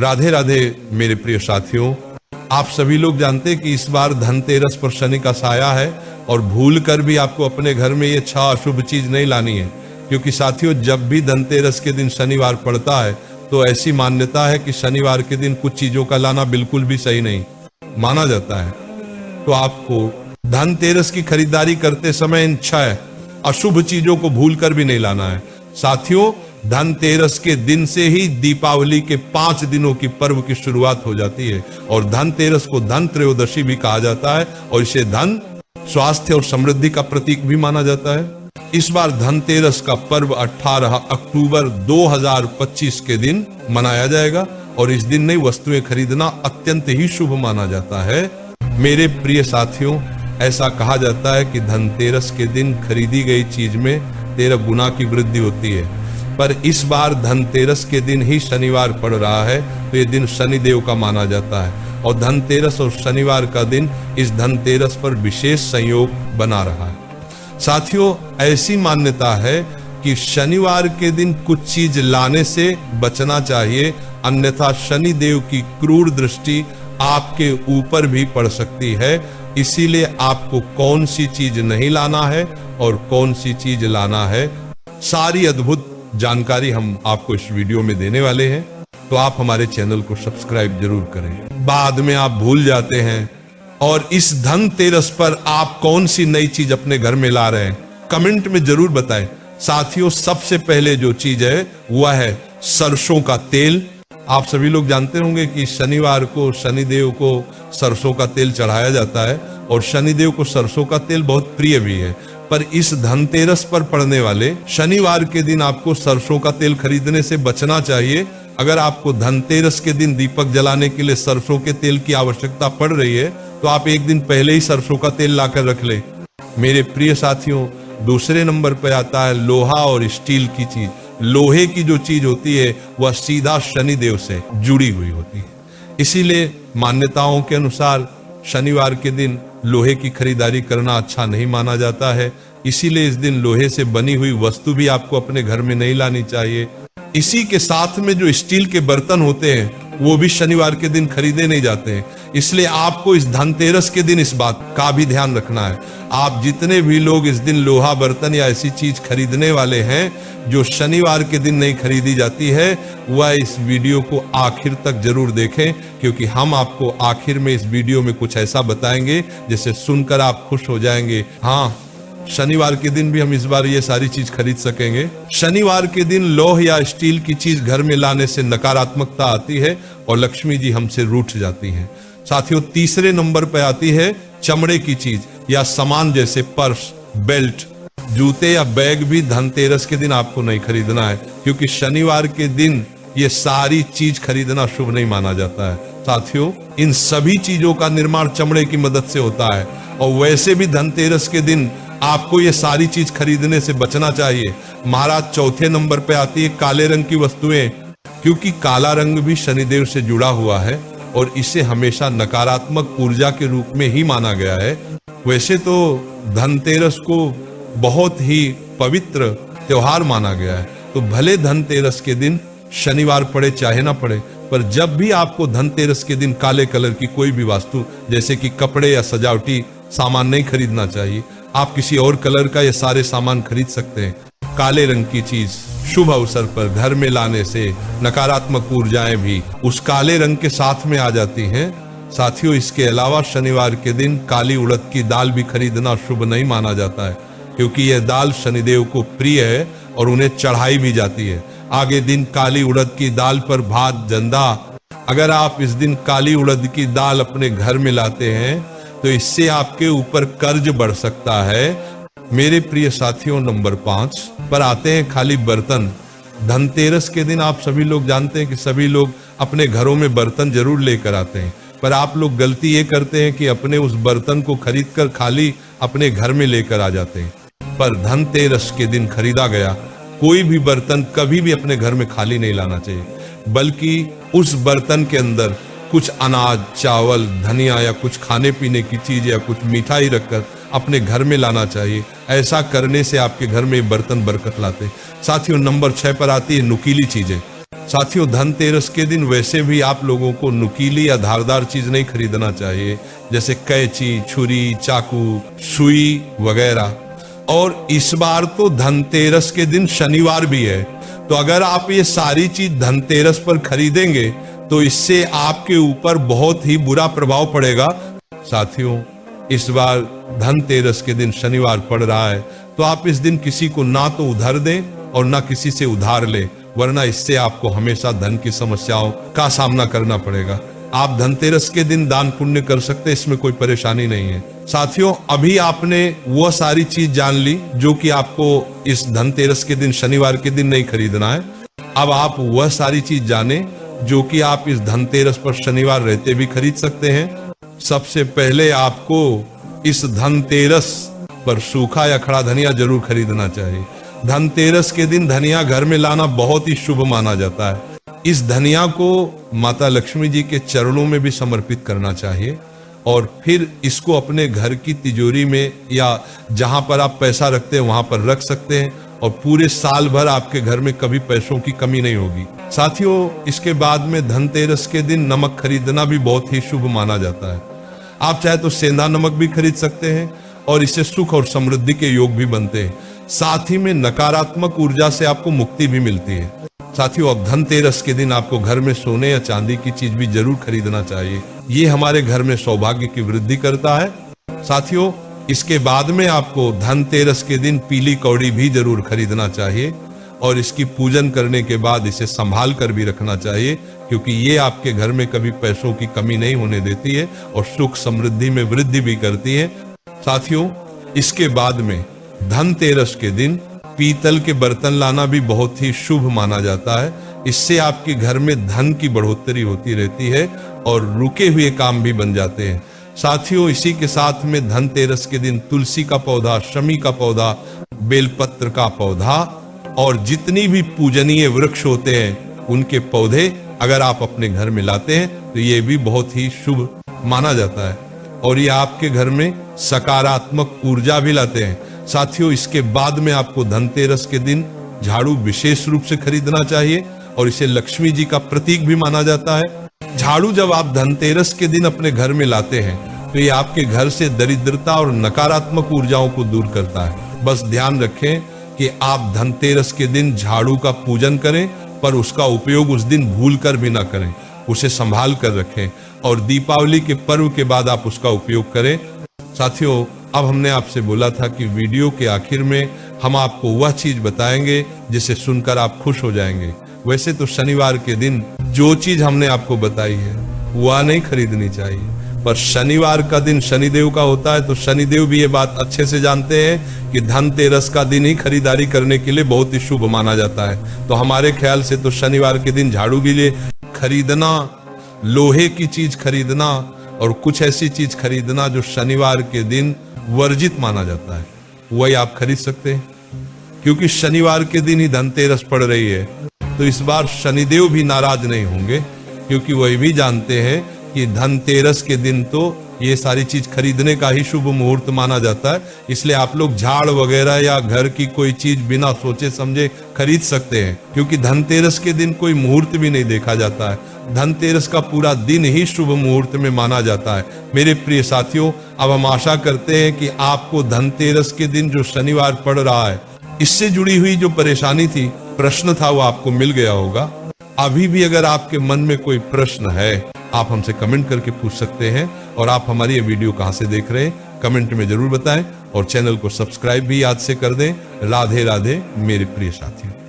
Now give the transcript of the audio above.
राधे राधे मेरे प्रिय साथियों, आप सभी लोग जानते हैं कि इस बार धनतेरस पर शनि का साया है और भूल कर भी आपको अपने घर में ये 6 अशुभ चीज नहीं लानी है, क्योंकि साथियों जब भी धनतेरस के दिन शनिवार पड़ता है तो ऐसी मान्यता है कि शनिवार के दिन कुछ चीजों का लाना बिल्कुल भी सही नहीं माना जाता है। तो आपको धनतेरस की खरीदारी करते समय इन 6 अशुभ चीजों को भूल कर भी नहीं लाना है। साथियों धनतेरस के दिन से ही दीपावली के 5 दिनों की पर्व की शुरुआत हो जाती है और धनतेरस को धन त्रयोदशी भी कहा जाता है और इसे धन, स्वास्थ्य और समृद्धि का प्रतीक भी माना जाता है। इस बार धनतेरस का पर्व 18 अक्टूबर 2025 के दिन मनाया जाएगा और इस दिन नई वस्तुएं खरीदना अत्यंत ही शुभ माना जाता है। मेरे प्रिय साथियों, ऐसा कहा जाता है कि धनतेरस के दिन खरीदी गई चीज में 13 गुना की वृद्धि होती है, पर इस बार धनतेरस के दिन ही शनिवार पड़ रहा है तो ये दिन शनिदेव का माना जाता है और धनतेरस और शनिवार का दिन इस धनतेरस पर विशेष संयोग बना रहा है। साथियों ऐसी मान्यता है कि शनिवार के दिन कुछ चीज लाने से बचना चाहिए, अन्यथा शनिदेव की क्रूर दृष्टि आपके ऊपर भी पड़ सकती है। इसीलिए आपको कौन सी चीज नहीं लाना है और कौन सी चीज लाना है, सारी अद्भुत जानकारी हम आपको इस वीडियो में देने वाले हैं, तो आप हमारे चैनल को सब्सक्राइब जरूर करें। बाद में आप भूल जाते हैं और इस धनतेरस पर आप कौन सी नई चीज अपने घर में ला रहे हैं, कमेंट में जरूर बताएं। साथियों सबसे पहले जो चीज है वह है सरसों का तेल। आप सभी लोग जानते होंगे कि शनिवार को शनिदेव को सरसों का तेल चढ़ाया जाता है और शनिदेव को सरसों का तेल बहुत प्रिय भी है, पर इस धनतेरस पर पड़ने वाले शनिवार के दिन आपको सरसों का तेल खरीदने से बचना चाहिए। अगर आपको धनतेरस के दिन दीपक जलाने के लिए सरसों के तेल की आवश्यकता पड़ रही है तो आप एक दिन पहले ही सरसों का तेल लाकर रख ले। मेरे प्रिय साथियों, दूसरे नंबर पर आता है लोहा और स्टील की चीज। लोहे की जो चीज होती है वह सीधा शनिदेव से जुड़ी हुई होती है, इसीलिए मान्यताओं के अनुसार शनिवार के दिन लोहे की खरीदारी करना अच्छा नहीं माना जाता है। इसीलिए इस दिन लोहे से बनी हुई वस्तु भी आपको अपने घर में नहीं लानी चाहिए। इसी के साथ में जो स्टील के बर्तन होते हैं वो भी शनिवार के दिन खरीदे नहीं जाते हैं। इसलिए आपको इस धनतेरस के दिन इस बात का भी ध्यान रखना है। आप जितने भी लोग इस दिन लोहा बर्तन या ऐसी चीज खरीदने वाले हैं जो शनिवार के दिन नहीं खरीदी जाती है, वह इस वीडियो को आखिर तक जरूर देखें, क्योंकि हम आपको आखिर में इस वीडियो में कुछ ऐसा बताएंगे जिसे सुनकर आप खुश हो जाएंगे। हाँ, शनिवार के दिन भी हम इस बार ये सारी चीज खरीद सकेंगे। शनिवार के दिन लौह या स्टील की चीज घर में लाने से नकारात्मकता आती है और लक्ष्मी जी हमसे रूठ जाती हैं। साथियों तीसरे नंबर पर आती है चमड़े की चीज या सामान, जैसे पर्स, बेल्ट, जूते या बैग भी धनतेरस के दिन आपको नहीं खरीदना है, क्योंकि शनिवार के दिन ये सारी चीज खरीदना शुभ नहीं माना जाता है। साथियों इन सभी चीजों का निर्माण चमड़े की मदद से होता है और वैसे भी धनतेरस के दिन आपको ये सारी चीज खरीदने से बचना चाहिए। महाराज चौथे नंबर पे आती है काले रंग की वस्तुएं, क्योंकि काला रंग भी शनिदेव से जुड़ा हुआ है और इसे हमेशा नकारात्मक ऊर्जा के रूप में ही माना गया है। वैसे तो धनतेरस को बहुत ही पवित्र त्योहार माना गया है, तो भले धनतेरस के दिन शनिवार पड़े चाहे ना पड़े, पर जब भी आपको धनतेरस के दिन काले कलर की कोई भी वस्तु जैसे कि कपड़े या सजावटी सामान नहीं खरीदना चाहिए। आप किसी और कलर का ये सारे सामान खरीद सकते हैं। काले रंग की चीज शुभ अवसर पर घर में लाने से नकारात्मक ऊर्जाएं भी उस काले रंग के साथ में आ जाती हैं। साथियों इसके अलावा शनिवार के दिन काली उड़द की दाल भी खरीदना शुभ नहीं माना जाता है, क्योंकि यह दाल शनिदेव को प्रिय है और उन्हें चढ़ाई भी जाती है। आगे दिन काली उड़द की दाल पर भात जंदा, अगर आप इस दिन काली उड़द की दाल अपने घर में लाते हैं तो इससे आपके ऊपर कर्ज बढ़ सकता है। मेरे प्रिय साथियों नंबर 5 पर आते हैं खाली बर्तन। धनतेरस के दिन आप सभी लोग जानते हैं कि सभी लोग अपने घरों में बर्तन जरूर लेकर आते हैं, पर आप लोग गलती ये करते हैं कि अपने उस बर्तन को खरीदकर खाली अपने घर में लेकर आ जाते हैं। पर धनतेरस के दिन खरीदा गया कोई भी बर्तन कभी भी अपने घर में खाली नहीं लाना चाहिए, बल्कि उस बर्तन के अंदर कुछ अनाज, चावल, धनिया या कुछ खाने पीने की चीज या कुछ मिठाई रखकर अपने घर में लाना चाहिए। ऐसा करने से आपके घर में बर्तन बरकत लाते। साथियों नंबर 6 पर आती है नुकीली चीजें। साथियों, धनतेरस के दिन वैसे भी आप लोगों को नुकीली या धारदार चीज नहीं खरीदना चाहिए, जैसे कैंची, छुरी, चाकू, सुई वगैरह। और इस बार तो धनतेरस के दिन शनिवार भी है, तो अगर आप ये सारी चीज धनतेरस पर खरीदेंगे तो इससे आपके ऊपर बहुत ही बुरा प्रभाव पड़ेगा। साथियों, इस बार धनतेरस के दिन शनिवार पड़ रहा है, तो आप इस दिन किसी को ना तो उधार दें और ना किसी से उधार लें, वरना इससे आपको हमेशा धन की समस्याओं का सामना करना पड़ेगा। आप धनतेरस के दिन दान पुण्य कर सकते हैं, इसमें कोई परेशानी नहीं है। साथियों, अभी आपने वह सारी चीज जान ली जो कि आपको इस धनतेरस के दिन, शनिवार के दिन नहीं खरीदना है। अब आप वह सारी चीज जाने जो कि आप इस धनतेरस पर शनिवार रहते भी खरीद सकते हैं। सबसे पहले आपको इस धनतेरस पर सूखा या खड़ा धनिया जरूर खरीदना चाहिए। धनतेरस के दिन धनिया घर में लाना बहुत ही शुभ माना जाता है। इस धनिया को माता लक्ष्मी जी के चरणों में भी समर्पित करना चाहिए और फिर इसको अपने घर की तिजोरी में या जहां पर आप पैसा रखते हैं वहां पर रख सकते हैं और पूरे साल भर आपके घर में कभी पैसों की कमी नहीं होगी। साथियों, इसके बाद में धनतेरस के दिन नमक खरीदना भी बहुत ही शुभ माना जाता है। आप चाहे तो सेंधा नमक भी खरीद सकते हैं और इससे सुख और समृद्धि के योग भी बनते हैं। साथ ही में नकारात्मक ऊर्जा से आपको मुक्ति भी मिलती है। साथियों, अब धनतेरस के दिन आपको घर में सोने या चांदी की चीज भी जरूर खरीदना चाहिए। ये हमारे घर में सौभाग्य की वृद्धि करता है। साथियों, इसके बाद में आपको धनतेरस के दिन पीली कौड़ी भी जरूर खरीदना चाहिए और इसकी पूजन करने के बाद इसे संभाल कर भी रखना चाहिए, क्योंकि ये आपके घर में कभी पैसों की कमी नहीं होने देती है और सुख समृद्धि में वृद्धि भी करती है। साथियों, इसके बाद में धनतेरस के दिन पीतल के बर्तन लाना भी बहुत ही शुभ माना जाता है। इससे आपके घर में धन की बढ़ोतरी होती रहती है और रुके हुए काम भी बन जाते हैं। साथियों, इसी के साथ में धनतेरस के दिन तुलसी का पौधा, शमी का पौधा, बेलपत्र का पौधा और जितनी भी पूजनीय वृक्ष होते हैं उनके पौधे अगर आप अपने घर में लाते हैं तो ये भी बहुत ही शुभ माना जाता है और ये आपके घर में सकारात्मक ऊर्जा भी लाते हैं। साथियों, इसके बाद में आपको धनतेरस के दिन झाड़ू विशेष रूप से खरीदना चाहिए और इसे लक्ष्मी जी का प्रतीक भी माना जाता है। झाड़ू जब आप धनतेरस के दिन अपने घर में लाते हैं तो ये आपके घर से दरिद्रता और नकारात्मक ऊर्जाओं को दूर करता है। बस ध्यान रखें कि आप धनतेरस के दिन झाड़ू का पूजन करें, पर उसका उपयोग उस दिन भूल कर भी ना करें, उसे संभाल कर रखें और दीपावली के पर्व के बाद आप उसका उपयोग करें। साथियों, अब हमने आपसे बोला था कि वीडियो के आखिर में हम आपको वह चीज बताएंगे जिसे सुनकर आप खुश हो जाएंगे। वैसे तो शनिवार के दिन जो चीज हमने आपको बताई है वह नहीं खरीदनी चाहिए, पर शनिवार का दिन शनिदेव का होता है, तो शनिदेव भी ये बात अच्छे से जानते हैं कि धनतेरस का दिन ही खरीदारी करने के लिए बहुत ही शुभ माना जाता है। तो हमारे ख्याल से तो शनिवार के दिन झाड़ू भी ले खरीदना, लोहे की चीज खरीदना और कुछ ऐसी चीज खरीदना जो शनिवार के दिन वर्जित माना जाता है, वही आप खरीद सकते हैं। क्योंकि शनिवार के दिन ही धनतेरस पड़ रही है, तो इस बार शनिदेव भी नाराज नहीं होंगे, क्योंकि वही भी जानते हैं कि धनतेरस के दिन तो ये सारी चीज खरीदने का ही शुभ मुहूर्त माना जाता है। इसलिए आप लोग झाड़ वगैरह या घर की कोई चीज बिना सोचे समझे खरीद सकते हैं, क्योंकि धनतेरस के दिन कोई मुहूर्त भी नहीं देखा जाता है। धनतेरस का पूरा दिन ही शुभ मुहूर्त में माना जाता है। मेरे प्रिय साथियों, अब हम आशा करते हैं कि आपको धनतेरस के दिन जो शनिवार पड़ रहा है, इससे जुड़ी हुई जो परेशानी थी, प्रश्न था, वो आपको मिल गया होगा। अभी भी अगर आपके मन में कोई प्रश्न है, आप हमसे कमेंट करके पूछ सकते हैं। और आप हमारी ये वीडियो कहां से देख रहे हैं कमेंट में जरूर बताएं और चैनल को सब्सक्राइब भी याद से कर दें। राधे राधे मेरे प्रिय साथियों।